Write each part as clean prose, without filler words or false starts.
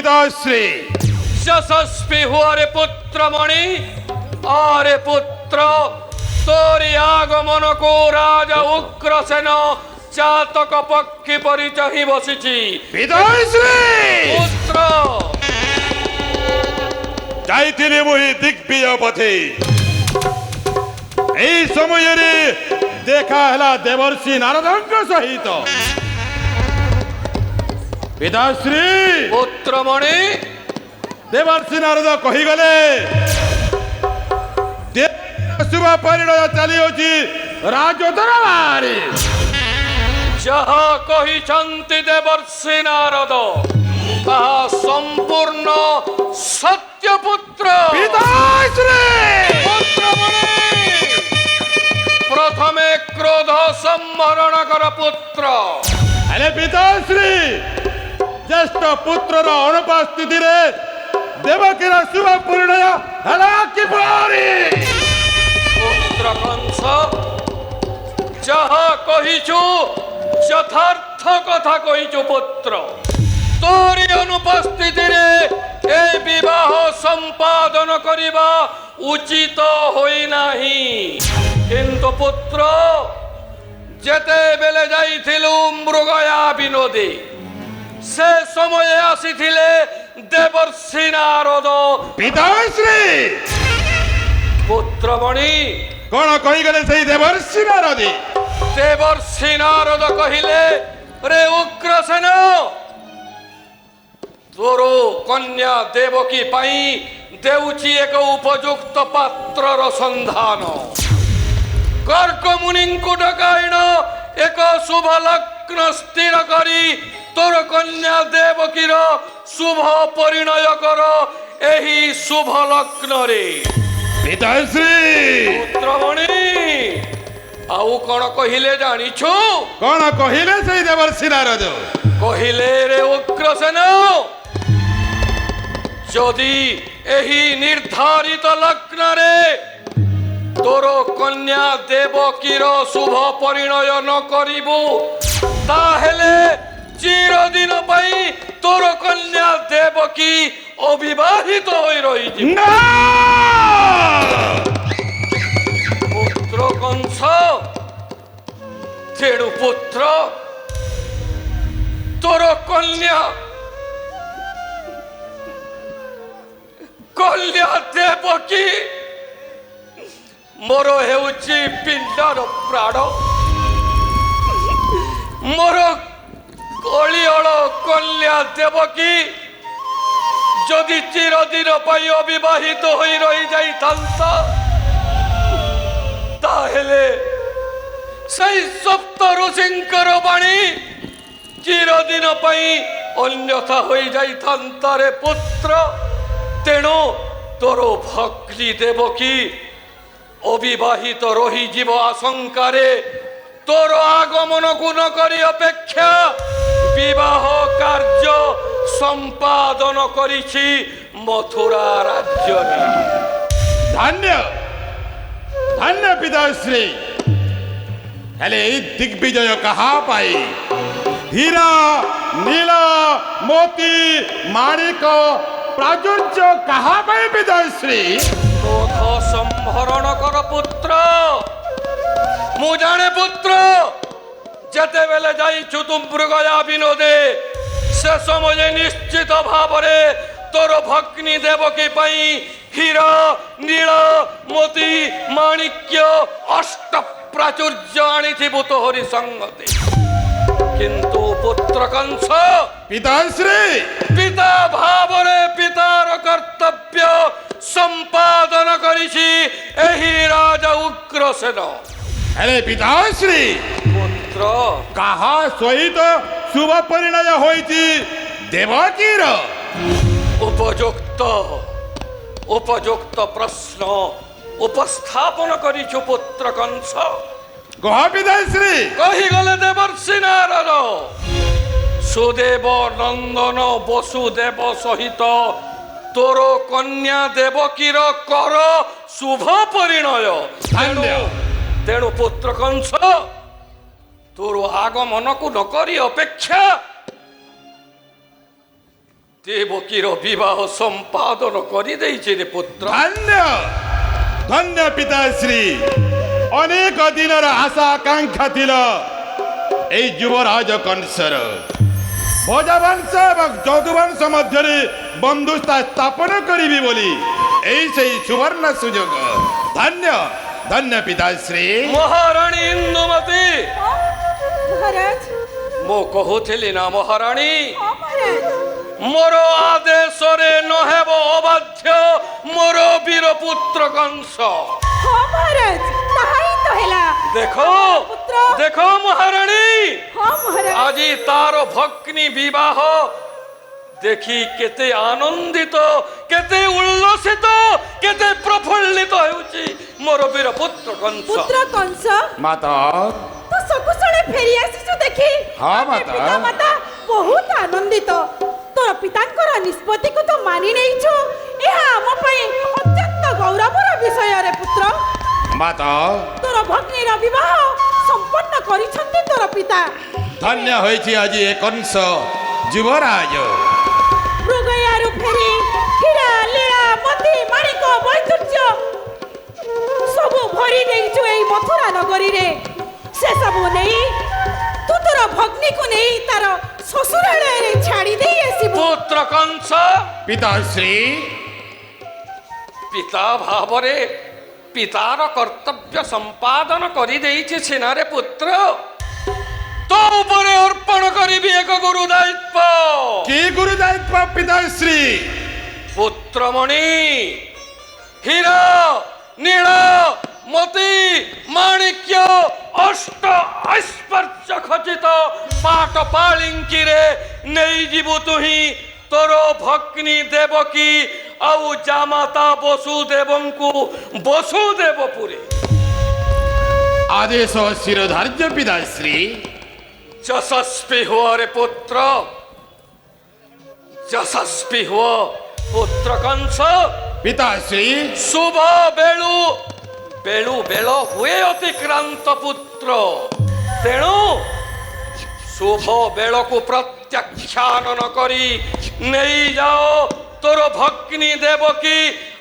পিতাশ্রী। যশস্বী হুয়ারে পুত্রমণি। আরে পুত্র, তোরি আগমনকু রাজা উগ্রসেন চাতক পক্ষী পরি চাহি বসিছি। পিতাশ্রী পুত্র, যাইଥିଲି মুহি দিগ্বিଜୟ পথে, এই সমୟରେ দেখা ହେଲା ଦେବର୍ଷି ନାରଦଙ୍କ ସହିତ। ପିତାଶ୍ରୀ পুত্রমণি, ଦେବର୍ଷି ନାରଦ କହିଗଲେ ଶୁଭ ପରିଣୟ ଚାଲିଅଛି ରାଜଦରବାରେ। যাহা কহিছন্তি দেবর্ষি নারদ তাহা সম্পূর্ণ সত্য পুত্র। পিতাশ্রী পুত্রমণি, প্রথমে ক্রোধ সম্বরণ কর পুত্র। ହେଲେ ପିତାଶ୍ରୀ ଜ୍ୟେଷ୍ଠ ପୁତ୍ରର ଅନୁପସ୍ଥିତିରେ ଦେବକୀର ଶୁଭ ପରିଣୟ ହେଲା କିପରି? পুত্র কংস, যাহা কহিছু যথার্থ কথা কহিছু পুত্র। তোরি অনুপস্থিতিরে এই বিবাহ সম্পাদন করিবা উচিত হই নাহি। কিন্তু পুত্র, যেতেবেলে যাইছিলু মৃগয়া বিনোদে, সে সময়ে আসিছিলে দেবর্ষি নারদ। ପିତାଶ୍ରୀ পুত্রমণি, କଣ କହିଗଲେ ସେଇ ଦେବର୍ଷି ନାରଦୀ? দেবর্ষি নারদ কহিলে, রে উগ্রসেন, তোর কন্যা দেবকী পাই দেউছি এক উপযুক্ত পাত্রর সন্ধান। কর্ক মুনিଙ୍କୁ ডকাইণ এক শুভ লগ্ন স্থির করি তোর কন্যা দেবকীর শুভ পরিণয় কর ଏହି শুভ লগ্ନରେ। ପିତାଶ୍ରୀ পুত্রমণি, ଆଉ କଣ କହିଲେ ଜାଣିଛୁ? କଣ କହିଲେ ସେଇ ଦେବର୍ଷି ନାରଦ? କହିଲେ, ରେ ଉଗ୍ରସେନ, ଯଦି ଏହି ନିର୍ଦ୍ଧାରିତ ଲଗ୍ନରେ ତୋର କନ୍ୟା ଦେବକୀର ଶୁଭ ପରିଣୟ ନ କରିବୁ, ତାହେଲେ ଚିରଦିନ ପାଇଁ ତୋର କନ୍ୟା ଦେବକୀ ଅବିବାହିତ ହୋଇ ରହିଯିବ। ନା! পুত্র কংস, তেণু পুত্র, তোর কন্যা দেবকী মোর ହେଉଛି ପିଣ୍ଡର ପ୍ରାଣ। ମୋର କଳିଅଳ କନ୍ୟା ଦେବକୀ ଯଦି ଚିରଦିନ ପାଇଁ ଅବିବାହିତ ହୋଇ ରହିଯାଇଥାନ୍ତା, ତାହେଲେ ସେଇ ସପ୍ତ ଋଷିଙ୍କର ବାଣୀ ଚିରଦିନ ପାଇଁ ଅନ୍ୟଥା ହୋଇଯାଇଥାନ୍ତା। ରେ ପୁତ୍ର, ତେଣୁ ତୋର ଭଗ୍ନୀ ଦେବକୀ অবিবাহিত রহিଯିବ আশঙ্কারে তোর আগমনକୁ ନ କରି অপেক্ষা বিবাহ কার্য সম্পাদন করিছি মথুরা রাজ্যরে। ଧନ୍ୟ ଧନ୍ୟ ପିତାଶ୍ରୀ। ହେଲେ ଏଇ ଦିଗ୍ବିଜୟ କାହା ପାଇଁ? ହୀରା, ନୀଳ, ମୋତି, ମାଣିକ, ପ୍ରାଚୁର୍ଯ୍ୟ କାହା ପାଇଁ ପିତାଶ୍ରୀ? ক্রোধ সম্ভরণ কর পুত্র। মু জানে পুত্র, যেতেবেলে যাইছু তু মৃগয়া বিনোদে, সে সময়ে নিশ্চিত ভাବରେ তোর ভগ্নী দেবকী পাই হীরা, নীଳ, মোতি, মাণিক্য, অষ্ট প্রাচুর্য আনিথিবু তোহরি সঙ্গতে। কিন্তু পুত্র কংস, ପିତାଶ୍ରୀ পিতা ভাବରେ পিতার কর্তব্য সম্পাদন করিছি ଏହି রাজা উগ্রসেন। ହେଲେ ପିତାଶ୍ରୀ পুত্র, କାହା ସହିତ ଶୁଭ ପରିଣୟ ହୋଇଛି ଦେବକୀର? উপযুক্ত উপযুক্ত প্রশ্ন উপস্থাপন করিছু পুত্র কংস। କହ ପିତାଶ୍ରୀ। কহিগলে দেবর্ষি নারদ, সুদেব নন্দন বসুদেব সহিত তোর কন্যা দেবকীর কর শুভ পরিণয়। তেণু পুত্র কংস, তোর আগমনকু নকরি অপেক্ষা দেবকীর বিবাহ সম্পাদন করে দেইছে রে পুত্র। ধন্য ধন্য পিতাশ্রী অনেক দিনর আশা আকাঙ্ক্ষা ছিল এই যুবরাজ কংসর ভোজবংশ এবং যদুবংশ মধ্যে বন্ধুতা স্থাপন করিবি বলি এই সেই সুবর্ণ সুযোগ। ধন্য ধন্য পিতাশ্রী। মহারানী ইন্দুমতী মহারাজ মো কহুଥିଲି না মহারানী মহারাজ মোর আদেশরে নহেব অবাধ্য মোর বীর পুত্র কংস। মহারাজ তাহাই তো হেলা। দেখো পুত্র। দেখো মহারানী মহারাজ আজি তার ভগ্নী বিবাহ দেখি কেতে আনন্দিত কেতে উল্লসিত কেতে প্রফুল্লিত হেউছি মোর বীর পুত্র কংস। পুত্র কংস মাতা তো সকুশলে ফেরি আসিছু দেখি হ্যাঁ, মাতা। পিতা মাতা বহুত আনন্দিত। তোর পিতাঙ্কর নিষ্পত্তিକୁ তো মানি নেইଛୁ ଏହା ଆମ ପାଇଁ ଅତ୍ୟନ୍ତ ଗୌରବର ବିଷୟ ରେ ପୁତ୍ର। মাতা তোর ভগ্নীর বিবাহ সম্পন্ন କରିଛନ୍ତି তোর পিতা। ধন্য হয়েছে আজি এ কংস যুবরাজ। মৃগয়ারু ফেরি হীরা লীলা মতি মাণিক বৈদুর্য সবু ভরি দেইଛୁ এই মথুরা নগরীরে। সে সবু নেই তু তোর ভগ্নীକୁ নেই তার শ্বশুরালয়ে ছাড়ি দেই আসিবু। পুত্র কংস পিতাশ্রী পিতা ভাবরে পিতার কর্তব্য সম্পাদন করে দেইছে সিনারে পুত্র তো উপরে অর্পণ করিবি এক গুরু দায়িত্ব। কি গুরু দায়িত্ব পিতাশ্রী? পুত্রমণি হীরা নীল মতি মাণিক্য অষ্ট ঐশ্বর্য খচিত পাট পালিঙ্কিরে নেই ଯିବୁ তুহি তোর ভগ্নী দেবকী ଆଉ জামাতা বসুদেবଙ୍କୁ বসুদেবপুরে। আদেশ শিরোধার্য পিতাশ্রী। যশস্বী হুয় রে পুত্র যশস্বী হুয় পুত্র কংস। পিতাশ্রী শুভ বেଳୁ বেଳୁ বেଳ ହୁଏ ଅତିକ୍ରାନ୍ତ ପୁତ୍ର ତେଣୁ ଶୁଭ ବେଳକୁ ପ୍ରତ୍ୟାଖ୍ୟାନ କରି ନେଇଯାଅ ତୋର ଭଗ୍ନୀ ଦେବକୀ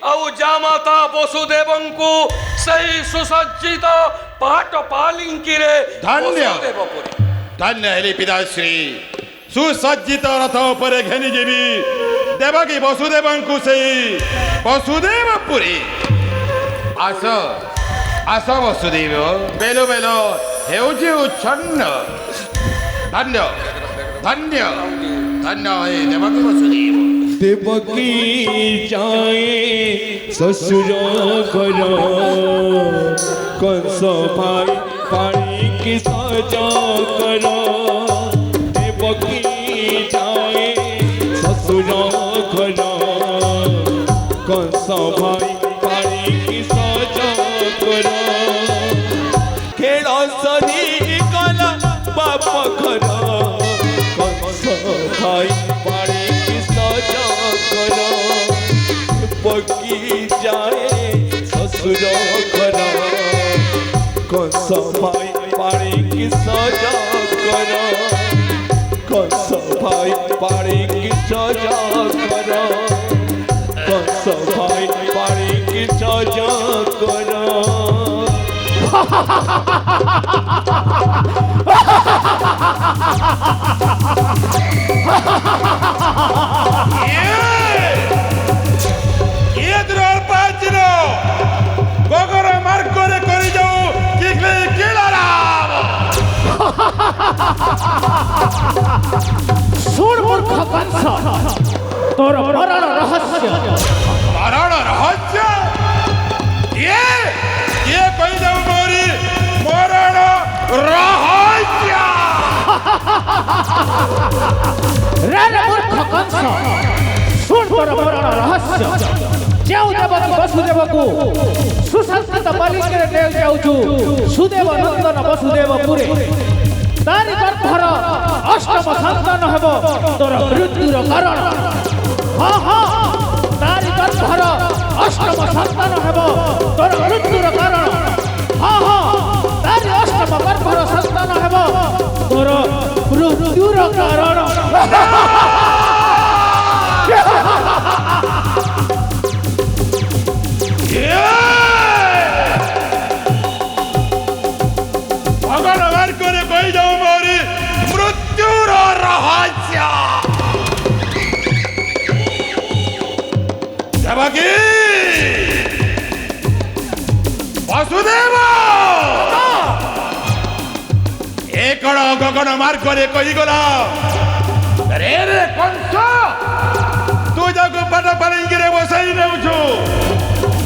ଆଉ ଜାମାତା ବସୁଦେବଙ୍କୁ ସେହି ସୁସଜ୍ଜିତ ପାଟ ପାଲିଙ୍କିରେ ଧନ୍ୟ। ବସୁଦେବପୁରୀ। ধন্য হেলি পিতাশ্রী সুসজ্জিত রথ উপরে ঘেনি যাবি দেবকী বসুদেবଙ୍କୁ সেই বসুদেবপুরী। আস আস বসুদেব বেলো বেলো হেউছি উচ্ছন্ন। ধন্য ধন্য ধন্য হে দেবকী বসুদেব। देवकी जाए ससुर घर कंस भाई पानी की सजा कर। देवकी जाए ससुर घर कंस भाई पानी की सजा कर। खेल सरी गला बाप घर कंस भाई पानी की सजा कर। पकी जाए ससुर घर कंस भाई पानी की सजा कर। कंस भाई पानी की सजा कर। कंस भाई पानी की सजा कर। এ দ্রোর পাচির গগর মার্গরে করি যাও কিখলে কিলারাম। শুন মূর্খ কংস তোর মরণ রহস্য মরণ রহস্য এ কই যাও মোরি মরণ রহস্য। রে মূর্খ কংস শুন তোর মরণ রহস্য যেউ দেবকী বসুদেবକୁ সুসংস্কৃত বালিকাରେ ନେଇ ଯାଉଛୁ ସୁଦେବ ନନ୍ଦନ ବସୁଦେବପୁରେ ତାରି ଗର୍ଭର ଅଷ୍ଟମ ସନ୍ତାନ ହେବ ତୋର ମୃତ୍ୟୁର କାରଣ। ହଁ ହଁ ତାରି ଗର୍ଭର ଅଷ୍ଟମ ସନ୍ତାନ ହେବ ତୋର ମୃତ୍ୟୁର କାରଣ। ହଁ ହଁ ତାରି ଅଷ୍ଟମ ଗର୍ଭର ସନ୍ତାନ ହେବ ତୋର ମୃତ୍ୟୁର କାରଣ। ଦେବକୀ ବସୁଦେବ ଏ କଣ ଗଗନ ମାର୍ଗରେ କହିଗଲା ରେ ରେ କଂସ ତୁ ଯାକୁ ପାଟ ପାଲିଙ୍କିରେ ବସାଇ ନେଉଛୁ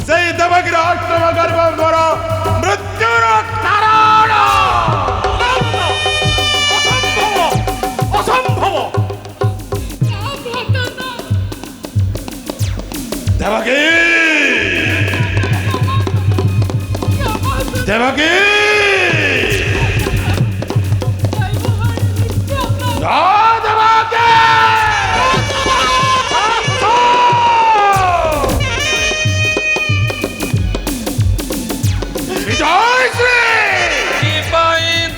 ସେଇ ଦେବକୀର ଅଷ୍ଟମ ଗର୍ଭ ମୋର ମୃତ୍ୟୁର କାରଣ ଅସମ୍ଭବ ଦେବକୀ ଦେବକୀ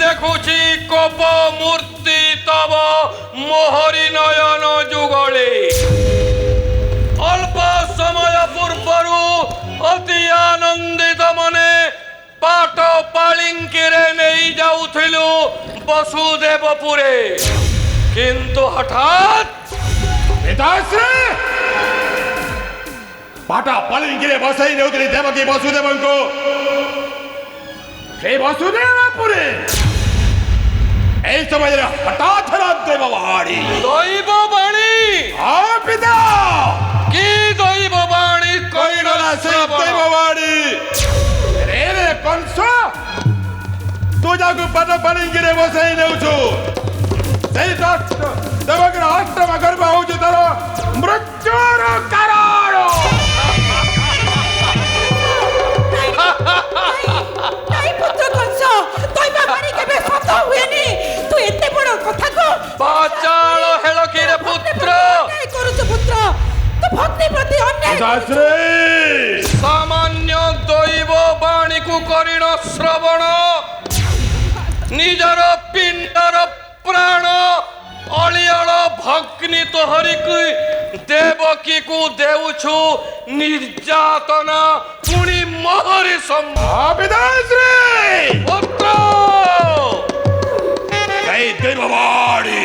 দেখুছি কোপ মূর্তি তব মোহরি নয়ন যুগলে অল্প সময় পূর্বরু অতি আনন্দিত মনে পাট পালিঙ্কিরে নেই যাউথিলু বসুদেবপুরে কিন্তু হঠাৎ ପିତାଶ୍ରୀ ପାଟ ପାଲିଙ୍କିରେ ବସାଇ ନେଉଥିଲି ଦେବକୀ ବସୁଦେବଙ୍କୁ ସେ ବସୁଦେବପୁରେ এই সময় হঠাৎ দেব বাড়ি দৈব বাণী হ্যাঁ পিতা কি দৈব বাণী কইগলা সেই দেব বাড়ি রে রে কংস তু যাକୁ ପାଟ ପାଲିଙ୍କିରେ ବସାଇ ନେଉଛୁ ସେଇ ଦେବକୀର ଅଷ୍ଟମ ଗର୍ଭ ହଉଛି ତୋର ମୃତ୍ୟୁର କାରଣ ନାଇଁ ପୁତ୍ର କଂସ ଦୈବ ବାଣୀ କେବେ ସତ ହୁଏନି ତୁ ଏତେ ବଡ଼ କଥାକୁ পাচাল হেলকিরে পুত্র ଅନ୍ୟାୟ କରୁଛୁ ପୁତ୍ର ତୁ ଭକ୍ତି ପ୍ରତି ଅନ୍ୟାୟ ପିତାଶ୍ରୀ সামান্য দৈব বাণীকু করিণ শ্রবণ নিজর পিণ্ডর প্রাণ অলিয়ল ভগ্নি তোহরিকু দেবকীকু দেউছু নির্যাতনা পুনি মোহরি হ্যাঁ পিতাশ্রী পুত্র সেই দেব বাড়ি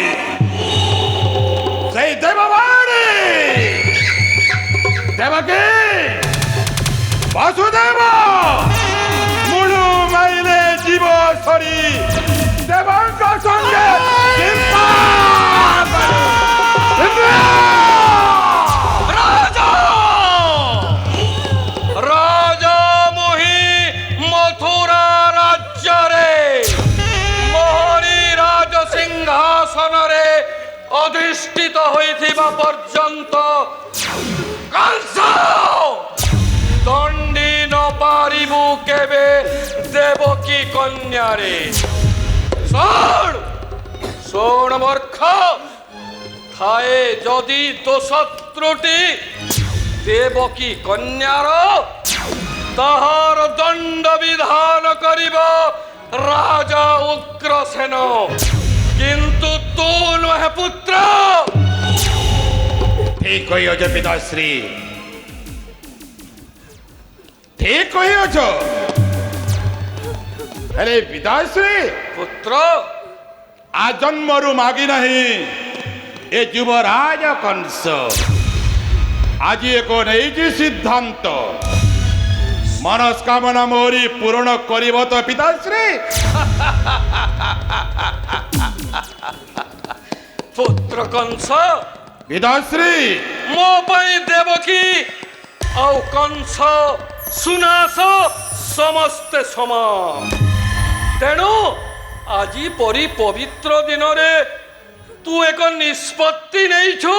সেই দেব বাড়ি দেবকী বাসুদেব মুলু মাইলে জীব সরি দেবଙ୍କ সঙ্গে রাজা রাজা মোহি মথুরা রাজ্যরে মোহরি রাজ সিংহাসনরে অধিষ্ঠিত হইথিবা পর্যন্ত কংস দণ্ডি ন পারিবু কেবে দেবকী কন্যারে শোন শোন মূর্খ থায়ে যদি দোষত্রুটি দেবকী কন্যার তাহার দণ্ড বিধান করিব রাজা উগ্রসেন কিন্তু তু নহে পুত্র ঠিক কহিছ পিতাশ্রী ঠিক কহিছ আরে পিতাশ্রী পুত্র আজন্মরু মাগি নাহি এ যুবরাজ কংস আজি এক নেইছি সিদ্ধান্ত মনস্কামনা মোরি পূরণ করিব তো পিতাশ্রী পুত্র কংস পিতাশ্রী ମୋ ପାଇଁ ଦେବକୀ ଆଉ କଂସ ସୁନାସ ସମସ୍ତେ ସମାନ ତେଣୁ ଆଜି ପରି ପବିତ୍ର ଦିନରେ ତୁ ଏକ ନିଷ୍ପତ୍ତି ନେଇଛୁ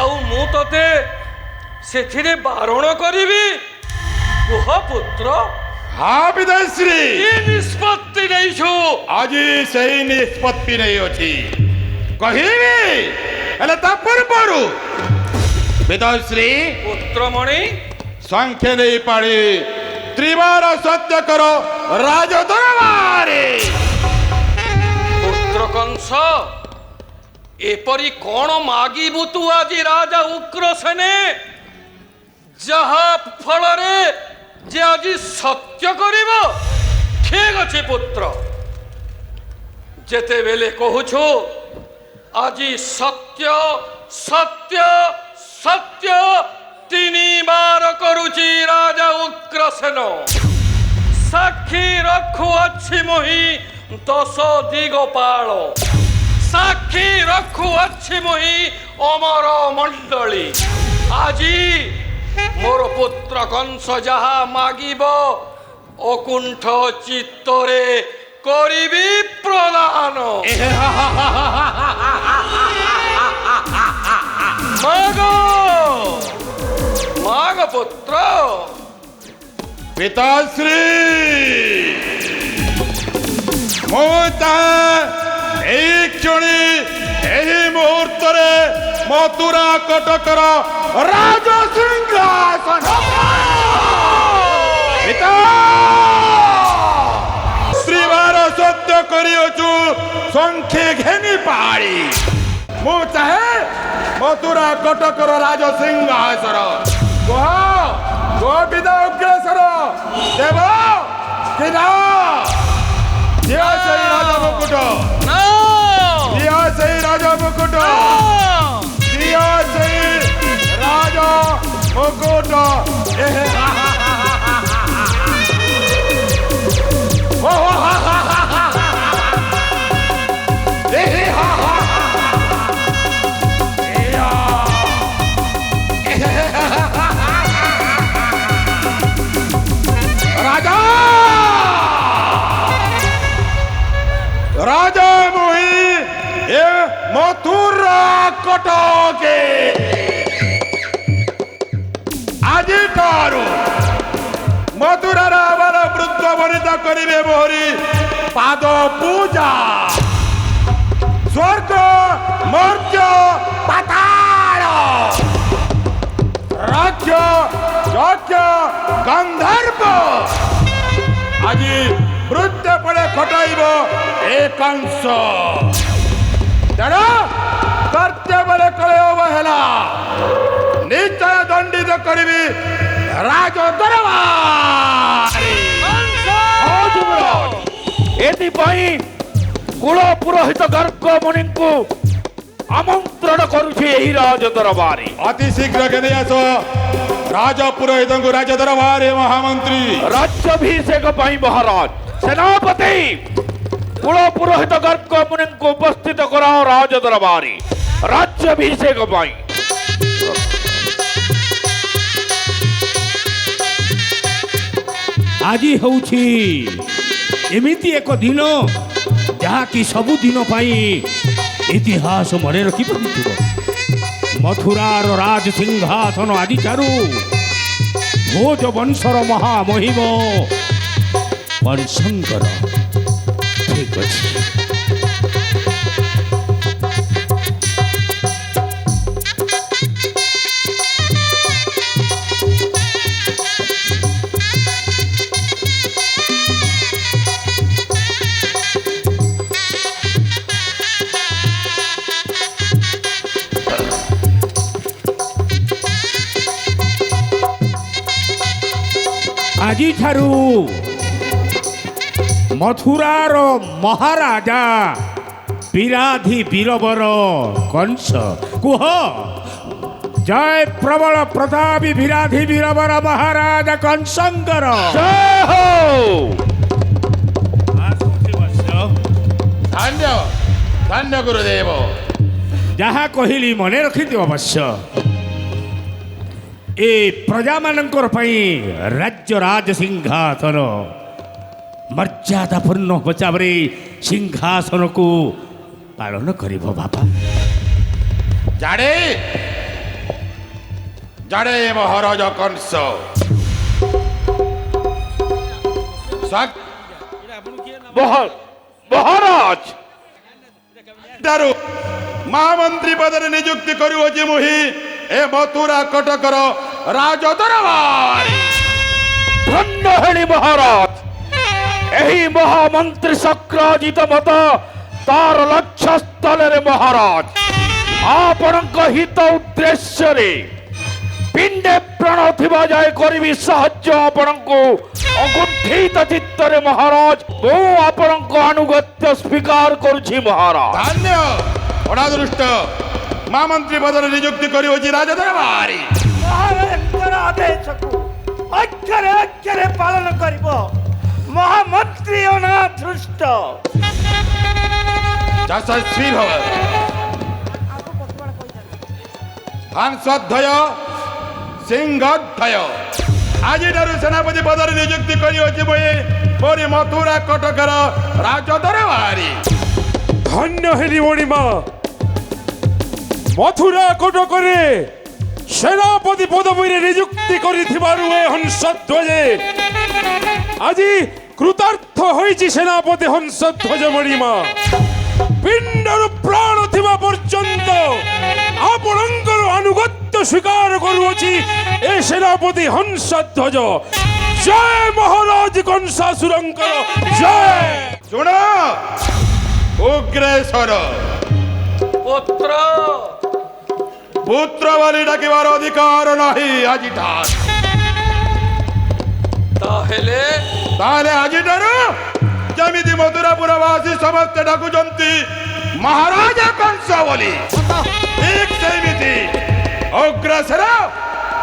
ଆଉ ମୁଁ ତତେ ସେଥିରେ ବାରଣ କରିବି କୁହ ପୁତ୍ର হ্যাঁ পিতাশ্রী କି ନିଷ୍ପତ୍ତି ନେଇଛୁ আজি সেই নিষ্পত্তি নেই অছি কহিবি ହେଲେ ତା ପୂର୍ବରୁ ପିତାଶ୍ରୀ ପୁତ୍ରମଣି ସଂଖ୍ୟା ନେଇ ପାଳି ତ୍ରିବାର ସତ୍ୟ କର ରାଜ ଦରବାରେ ପୁତ୍ର କଂସ ଏପରି କ'ଣ ମାଗିବୁ ତୁ ଆଜି ରାଜା ଉଗ୍ରସେନେ ଯାହା ଫଳରେ ଯେ ଆଜି ସତ୍ୟ କରିବ ଠିକ ଅଛି ପୁତ୍ର ଯେତେବେଳେ କହୁଛୁ ଆଜି ସତ୍ୟ ସତ୍ୟ ସତ୍ୟ ତିନି ଉଗ୍ରସେନ ସାକ୍ଷୀ ରଖୁଅଛି ମୁହିଁ 10 ଦିଗପାଳ ସାକ୍ଷୀ ରଖୁଅଛି ମୁହିଁ ଅମର ମଣ୍ଡଳୀ ଆଜି ମୋର ପୁତ୍ର କଂସ ଯାହା ମାଗିବ ଅକୁଣ୍ଠ ଚିତ୍ତରେ କରିବି ପ୍ରଦାନ ମାଗ ମାଗ ପୁତ୍ର ପିତାଶ୍ରୀ ମୁଁ ଏଇ କ୍ଷଣି ଏହି ମୁହୂର୍ତ୍ତରେ ମଥୁରା କଟକର ରାଜସିଂହାସନ ପିତା ଶ୍ରୀବାର ସତ୍ୟ କରିଅଛୁ ସଂଖ୍ୟା ଘେନି ପାଳି ମୁଁ ଚାହେଁ ମଥୁରା କଟକର ରାଜସିଂହାସନ ଗୋବିନ୍ଦ ଅଗ୍ରସର ଦେବ କି ନା ଦିଅ ସେଇ ରାଜା ମୁକୁଟ ଦିଅ ସେଇ ରାଜା ମୁକୁଟ ଦିଅ ସେଇ ରାଜା ମୁକୁଟ রাজা রাজা মুহি এ মথুরা কটকে আজিঠারু মথুরার আবার বৃদ্ধ বনিতা করিবে মোহরি পাদ পূজা স্বর্গ মর্ত্য পাতাল রাজ্য যজ্ঞ গন্ধর্ব আজি বৃদ্ধ পড়ে খটাইব এ কংস তেণু কর্তব্যে কলে অবহেলা নিশ্চয় দণ্ডিত করিবি রাজ দরবারে এথিপাই কুল পুরোহিত গর্গ মুনিଙ୍କୁ আমন্ত্রণ করুছি এই রাজ দরবারে অতি শীঘ্র কেনে আস রাজ পুরোহিতଙ୍କୁ রাজ দরবারে মহামন্ত্রী রাজ্যাভিষেক পাই মহারাজ সেনাপতি কুল পুরোহিত গর্গ মুনিଙ୍କୁ উপস্থিত করাও রাজ দরবারে রাজ্যাভিষেক পাই আজি হଉଛି ଏମିତି ଏକ ଦିନ ଯାହାକି ସବୁଦିନ ପାଇଁ ଇତିହାସ ମନେ ରଖିପାରିଥିବ ମଥୁରାର ରାଜ ସିଂହାସନ ଆଜି ଚାରୁ ଭୋଜ ବଂଶର ମହାମହିମ କଂସଙ୍କର ଠିକ ଅଛି ଆଜିଠାରୁ ମଥୁରାର ମହାରାଜା ବିରାଧି ବୀରବର କଂସ କୁହ ଜୟ ପ୍ରବଳ ପ୍ରତାପୀ ବିରାଧି ବୀରବର ମହାରାଜା କଂସଙ୍କର ଧନ୍ୟ ଧନ୍ୟ ଗୁରୁଦେବ ଯାହା କହିଲି ମନେ ରଖିଦିଅ ଅବଶ୍ୟ ଏ ପ୍ରଜାମାନଙ୍କର ପାଇଁ ରାଜ୍ୟ ରାଜ ସିଂହାସନ ମର୍ଯ୍ୟାଦାପୂର୍ଣ୍ଣ ହିସାବରେ ସିଂହାସନକୁ ପାଳନ କରିବ ବାପା ଜାଡ଼େ ଜାଡ଼େ ମହାରାଜ କଂସ মহারাজ ଠାରୁ ମହାମନ୍ତ୍ରୀ ପଦରେ ନିଯୁକ୍ତି କରୁଅଛି ମୁହିଁ ଏ ମଥୁରା କଟକର ରାଜ ଦରବାରେ ধন্য হেলি মহারাজ এই মহামন্ত্রী চক্রাজিত মত তার লক্ষ্যস্থলের মহারাজ আপনার হিত উদ্দেশ্যে পিণ্ডে প্রাণ থিবা যায় করিবি সাহায্য আপনার অকুণ্ঠিত চিত্তরে মহারাজ মু আপনার আনুগত্য স্বীকার করছি মহারাজ ଧନ୍ୟ ଅନାଦୃଷ୍ଟ ମହାମନ୍ତ୍ରୀ ପଦରେ ନିଯୁକ୍ତି କରୁଅଛି ରାଜ ଦରବାରେ ମହାରାଜଙ୍କର ଆଦେଶକୁ ଅକ୍ଷରେ ଅକ୍ଷରେ করিব মহামন্ত্রী অনাথৃষ্ট যশস্বী ভব হংসধ্বয় সিংহধ্বয় আজিଠାରୁ ସେନାପତି ପଦରେ ନିଯୁକ୍ତି କରିଅଛି ବହି ପରି ମଥୁରା କଟକର ରାଜଦରବାରୀ। ধন্য হেরি মণিমা মথুরা কটকরে সেনাপতি পদবীরে নিযুক্তি করিথিবারু এ হংসধ্বজে আজি কৃতার্থ হয়েছি সেনাপতি হংসধ্বজ মণিমা পিণ্ডর প্রাণ থিবা পর্যন্ত আপনাঙ্কর আনুগত্য স্বীকার করুছি এ সেনাপতি হংসধ্বজ। জয় মহারাজ কংসাসুরঙ্কর জয়। ଶୁଣ ଉଗ୍ରେଶ୍ୱର পুত্র ପୁତ୍ର ବୋଲି ଡାକିବାର ଅଧିକାର ନାହିଁ ଆଜିଠାରୁ। তাহলে ତାହେଲେ ଆଜିଠାରୁ ଯେମିତି ମଥୁରାପୁରବାସୀ ସମସ୍ତେ ଡାକୁଛନ୍ତି ମହାରାଜା କଂସ ବୋଲି ଠିକ ସେମିତି ଅଗ୍ରସର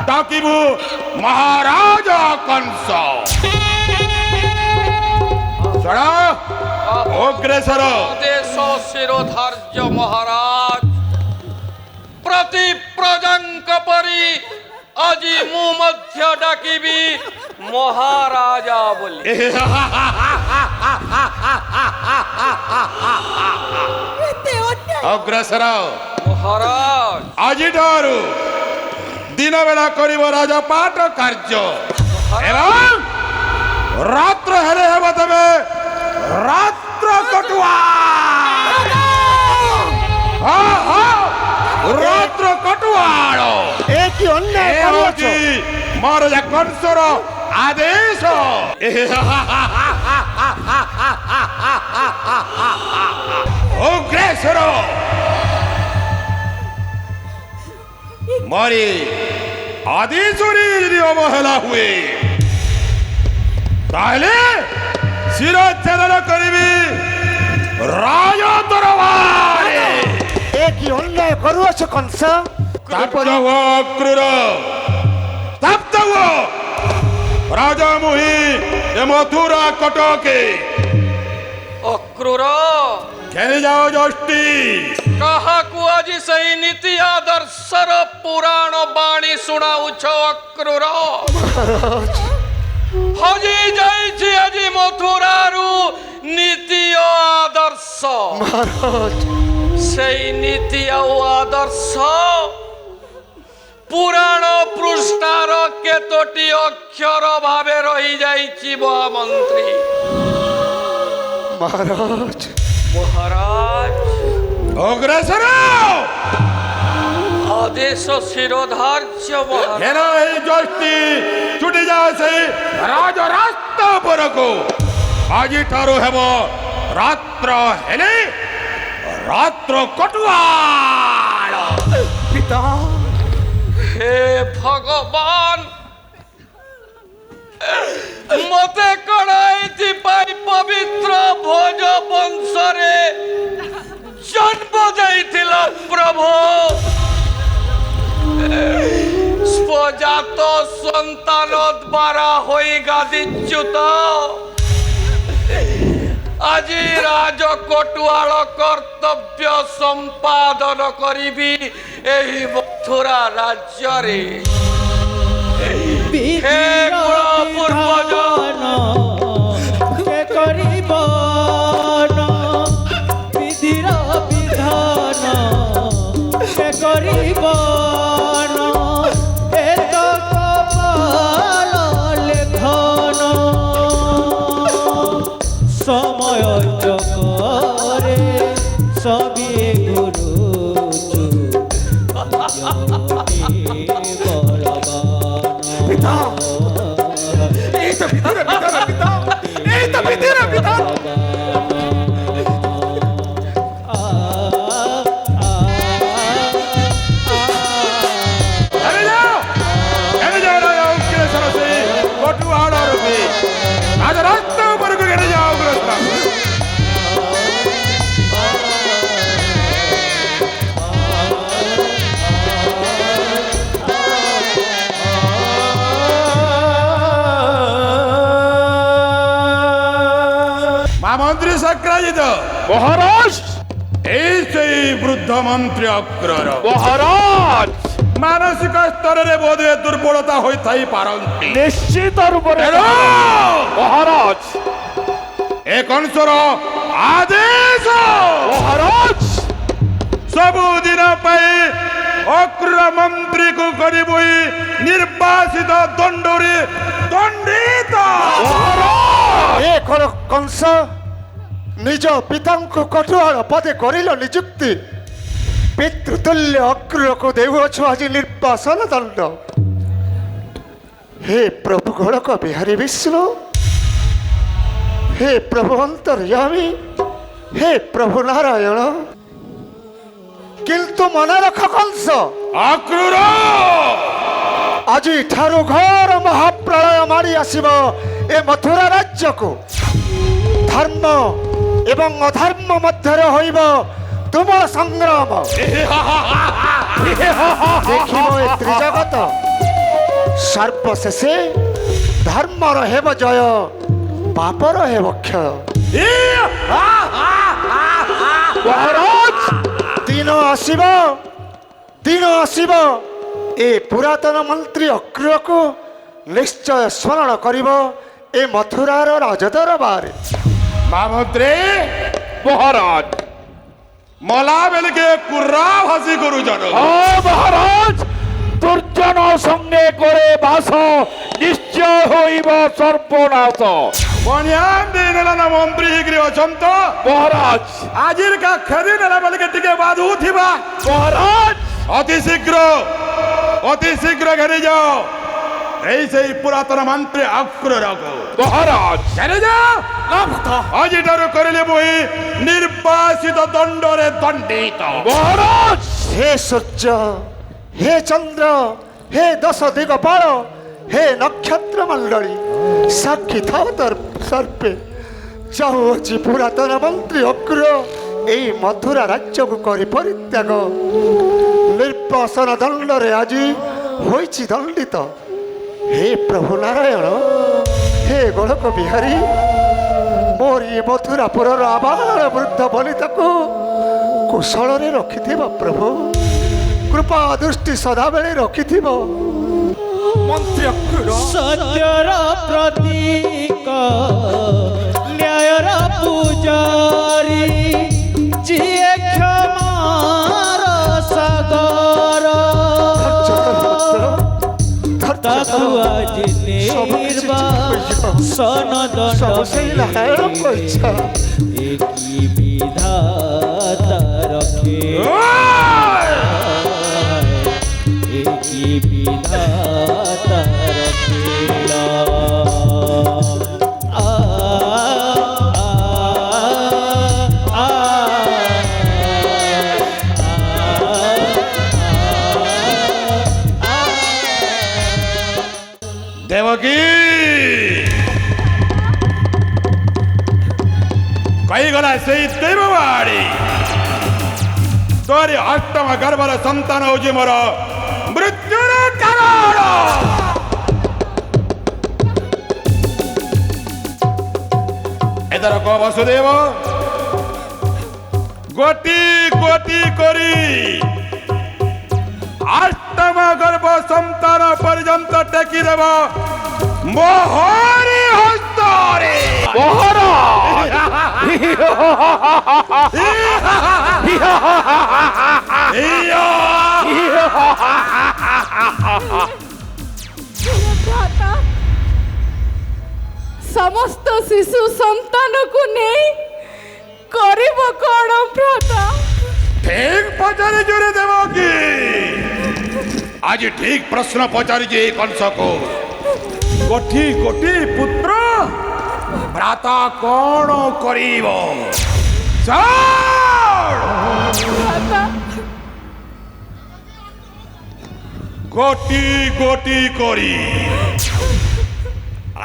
ଡାକିବୁ ମହାରାଜା କଂସ। ଶୁଣ ଅଗ୍ରସର দেশ শিরোধার্য মহারাজ প্রতি প্রজাঙ্ক পরি আজি মু মধ্য ডাকিবি মহারাজা বলি। এতে অন্যায় ଅଗ୍ରସର মহারাজ ଆଜିଠାରୁ ଦିନ ବେଳା କରିବ ରାଜପାଟ କାର୍ଯ୍ୟ ଏବଂ ରାତ୍ର ହେଲେ ହେବ ତମେ ରାତ୍ର କଟୁଆ। ହଁ ହଁ ରାତ୍ର କଟୁଆଳ এ কি অন্যায় ଏ করিয়াছ ହଉଛି ମହାରାଜା କଂସର ଆଦେଶ। ଅଗ୍ରସର ମରି ଆଦେଶରେ ଯଦି ଅବହେଳା ହୁଏ ତାହେଲେ ଶିରଚ୍ଛେଦନ କରିବି ରାଜ ଦରବାରେ। এ কি অন্যায় করুয়াছ কংস ସ୍ତବ୍ଧ ହୁଅ କ୍ରୂର, ସ୍ତବ୍ଧ ହୁଅ ରାଜା ମୁହି ଏ ମଥୁରା କଟକେ অক্রূর ঘেরে যাও যষ্টি। কাহাকু আজি সেই নীতি আদর্শর পুরাণ বাণী শুনাউছ অক্রূর? হজি যাইছি আজি মথুরারু নীতি ও আদর্শ। সেই নীতি ও আদর্শ পুরাণ পৃষ্ঠার কেতোটি অক্ষর ভাবে রহি যাইছি মহামন্ত্রী। মহারাজ মহারাজ অগ্রসর আদেশ শিরোধার্য মহারাজ। ঘের এই যষ্টি ছুটি যাও সেই রাজ রাস্তা উপরକୁ। ଆଜିଠାରୁ ହେବ ରାତ୍ର ହେଲେ ରାତ୍ର କଟୁଆଳ। পিতা হে ভগবান মতে কড়াইতি পাই পবিত্র ভোজ বংশরে জন্ম দেইছিল প্রভু। স্বজাত সন্তান দ্বারা হই গাদিচ্যুত আজি রাজ কটুয়াল কর্তব্য সম্পাদন করিবি এই মথুরা রাজ্যরে। হে কুল পূর্বজ করিব বিধির বিধান করিব সময় চকরে সবি গুরু ରାସ୍ତା ଉପରକୁ ଘେରି ଯାଅ ଅଗ୍ରସର। মন্ত্রী সাক্রাজিত মহারাজ এই সেই বৃদ্ধ মন্ত্রী অক্রর মহারাজ মানসিক স্তরে বোধে দুর্বলতা হইথাই পারନ୍ତି নিশ্চিত রূপে ତେଣୁ মহারাজ ଏ କଂସର ଆଦେଶ মহারাজ ସବୁଦିନ ପାଇଁ ଅକ୍ରୂର ମନ୍ତ୍ରୀକୁ କରିବୁ ନିର୍ବାସିତ ଦଣ୍ଡରେ ଦଣ୍ଡିତ ଏ କଣ କଂସ ନିଜ ପିତାଙ୍କୁ କଠୋର ପଦେ କରିଲ ନିଯୁକ୍ତି ପିତୃତୁଲ୍ୟ ଅକ୍ରୂରକୁ ଦେଉଅଛୁ ଆଜି ନିର୍ବାସନ ଦଣ୍ଡ ହେ ପ୍ରଭୁ ଗୋଳକ ବିହାରୀ ବିଷ୍ଣୁ ହେ ପ୍ରଭୁ ଅନ୍ତର୍ୟାମୀ ହେ ପ୍ରଭୁ ନାରାୟଣ କିନ୍ତୁ ମନେ ରଖ କଂସ ଅକ୍ରୂର ଆଜିଠାରୁ ଘୋର ମହାପ୍ରଳୟ ମାଡ଼ି ଆସିବ ଏ ମଥୁରା ରାଜ୍ୟକୁ ଧର୍ମ ଏବଂ ଅଧର୍ମ ମଧ୍ୟରେ ହୋଇବ ତୁମର ସଂଗ୍ରାମ ଦେଖିବ ଏ ତ୍ରିଜଗତ ସର୍ବଶେଷେ ଧର୍ମର ହେବ ଜୟ ପାପର ହେବ କ୍ଷୟ মহারাজ ଦିନ ଆସିବ ଏ ପୁରାତନ ମନ୍ତ୍ରୀ ଅକ୍ରୂରକୁ ନିଶ୍ଚୟ ସ୍ମରଣ କରିବ ଏ ମଥୁରାର ରାଜଦରବାରେ ମହାମନ୍ତ୍ରୀ মহারাজ ମଲା ବେଲକେ କୁର୍ରା ଭାସି କରୁଛନ মহারাজ দুর্জন সঙ্গে করে বাস নিশ্চয় হইব সর্বনাশ ବନ୍ୟାମ ଦେଇନେଲା ନା ମନ୍ତ୍ରୀ ହେଇକିରି ଅଛନ୍ତ মহারাজ ଆଜିର କା ଖେଦି ନେଲା ବେଲକେ ଟିକେ ବାଧୁଥିବା মহারাজ ଅତି ଶୀଘ୍ର ଘେରି ଯାଅ এই সেই পুরাতন মন্ত্রী অক্রূরକୁ মহারাজ ঘেরি যাও আଜିଠାରୁ କରିଲେ বহি ନିର୍ବାସିତ ଦଣ୍ଡରେ ଦଣ୍ଡିତ মহারাজ হে সূর্য হে চন্দ্র হে দশ দিগপাল হে নক্ষত্র মণ্ডলী সাক্ষী থাও তোর সর্পে যাওছি পুরাতন মন্ত্রী অক্রূর এই মথুরা রাজ্যକୁ କରି ପରିତ୍ୟାଗ ନିର୍ବାସନ ଦଣ୍ଡରେ ଆଜି ହୋଇଛି ଦଣ୍ଡିତ হে প্রভু নারায়ণ হে গোলক বিহারী মোরি মথুরাপুরর আবার বৃদ্ধ বনিতাକୁ কুশଳରେ ରଖିଥିବ ପ୍ରଭୁ କୃପା ଦୃଷ୍ଟି ସଦାବେଳେ ରଖିଥିବ ମନ୍ତ୍ରୀ ଅକ୍ରୂର ସତ୍ୟର ପ୍ରତୀକ ନ୍ୟାୟର ପୂଜାରୀ ଯିଏ କ୍ଷମାର ସାଗର ତାକୁ ଆଜି ନିର୍ବାସନ ଦଣ୍ଡ ଏକି ବିଧାତା ରଖେ ଏକି ବିଧାତା ରଖିଲା দেবকী কইগলা সেই দেববাড়ি তোর অষ্টম গর্ভর সন্তান হଉଛି ମୋର ମୃତ୍ୟୁର କାରଣ ଏଥର କହ ବସୁଦେବ ଗୋଟି ଗୋଟି କରି ଅଷ୍ଟମ ଗର୍ଭ ସନ୍ତାନ ପର୍ଯ୍ୟନ୍ତ ଟେକି ଦେବ ମୋହରି ହସ୍ତରେ ভ্রাতা সমস্ত শিশু সন্তানକୁ নেই କରିବ କ'ଣ ভ্রাতা ঠিক পচারিଛୁ রে দেবকী আজ ঠিক প্রশ্ন পচারিছি এই কংসକୁ গোটি গোটি পুত্র ভ্রাতা কোণ করিব ভ্রাতা গোটি গোটি করি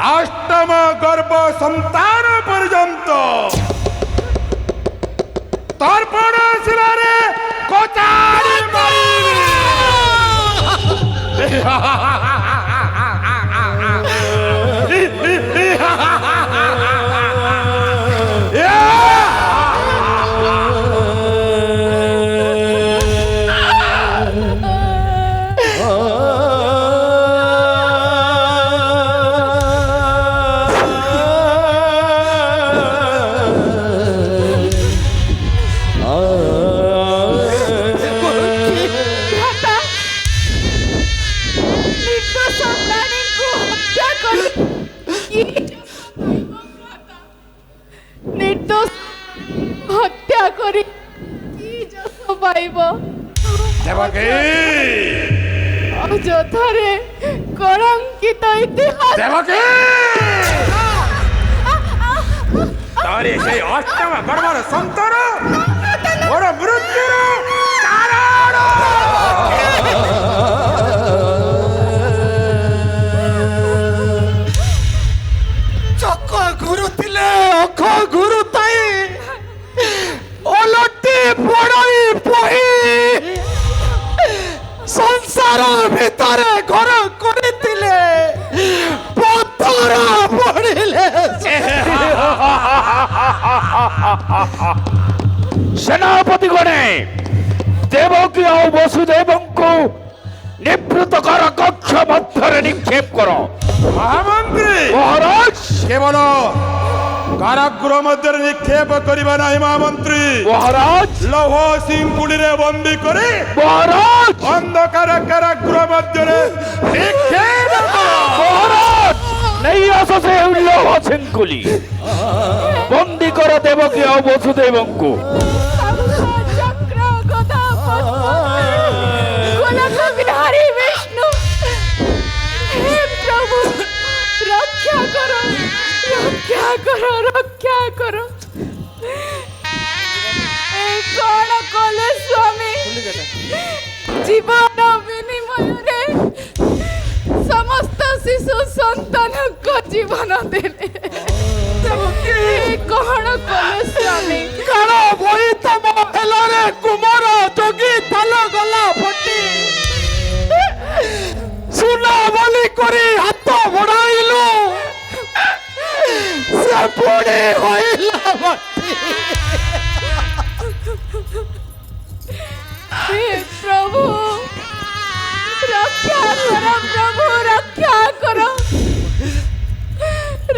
অষ্টম গর্ভ সন্তান পর্যন্ত তর্পণ শিলারে কোচারি মারিবি কি নির্দোষ হত্যা করে কি যশ পাইব? দেবকী অযথারে কলঙ্কিত ইতিহাস। দেবকী তারে সেই অষ্টম গর্ভর সন্তান ওর মৃত্যুর কারণ চক গুরু ଥିଲେ অখ গুরু তাই ওলটি পড়াই পহি সংসার ভিতরে ঘর করিଥିଲେ পথর পড়িলে ସେନାପତି ଗଣେ ଦେବକୀ ଆଉ ବସୁଦେବଙ୍କୁ ନିବୃତ କର, କକ୍ଷ ମଧ୍ୟରେ ନିକ୍ଷେପ କର। ମହାମନ୍ତ୍ରୀ ମହାରାଜ କେବଳ କାରାଗୃହ ମଧ୍ୟରେ ନିକ୍ଷେପ କରିବା ନାହିଁ ମହାମନ୍ତ୍ରୀ, ମହାରାଜ ଲୌହ ସିଙ୍କୁଡ଼ିରେ ବନ୍ଦୀ କରି ମହାରାଜ ଅନ୍ଧକାର କାରାଗୃହ ମଧ୍ୟରେ ନିକ୍ଷେପ କର। ମହାରାଜ ନେଇ ଆସ ସେ ଲୌହ ସିଙ୍କୁଲି, ବନ୍ଦୀ କର ଦେବକୀ ଆଉ ବସୁଦେବଙ୍କୁ। চক্র গদা গোলক বিহারী বিষ্ণু, হে প্রভু রক্ষা করো, রক্ষা করো, রক্ষা করো। এই কোন কলে স্বামী জীবন বিনিমୟରେ সমস্ত শিশু সন্তানক জীবন দেলে। এই কোন কলে স্বামী কার বই তম হেলারে কুমার যোগী থাল গলা ফটি সুনা বলি করি হাত বড়াইলু সে পুড়ে হইলা মাটি। हे प्रभु रक्षा करो, प्रभु रक्षा करो,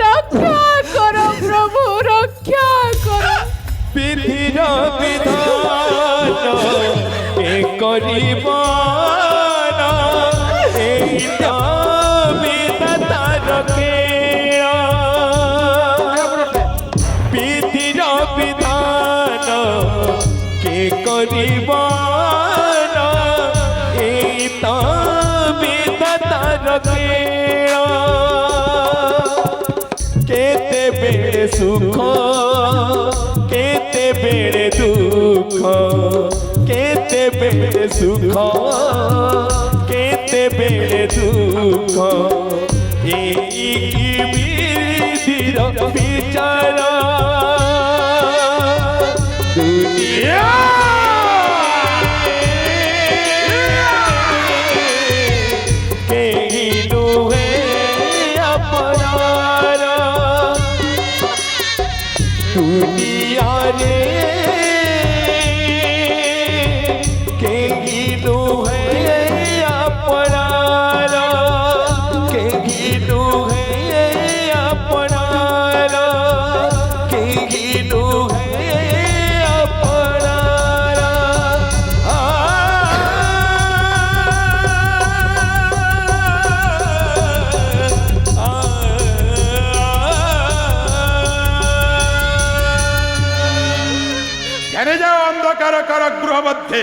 रक्षा करो, प्रभु रक्षा करो। বিধির বিধান এ করিব না, এই বিধাতার কেয়। বিধির বিধান কে করিব না, এই বিধাতার কেয়। কেতে বেড়ে সুখ, কেতে বেড়ে দুঃখ, কেতে বেড়ে সুখ, কেতে বেড়ে দুঃখ, এই কি বিধির বিচার। দুনিয়া কেহি নুহে আপনার, দুনিয়ারে কেহি নুহে আপনার, কেহি নুহে আপনার, কেহি নুহে আপনার। জেনে যাও অন্ধকার কারাগৃহ মধ্যে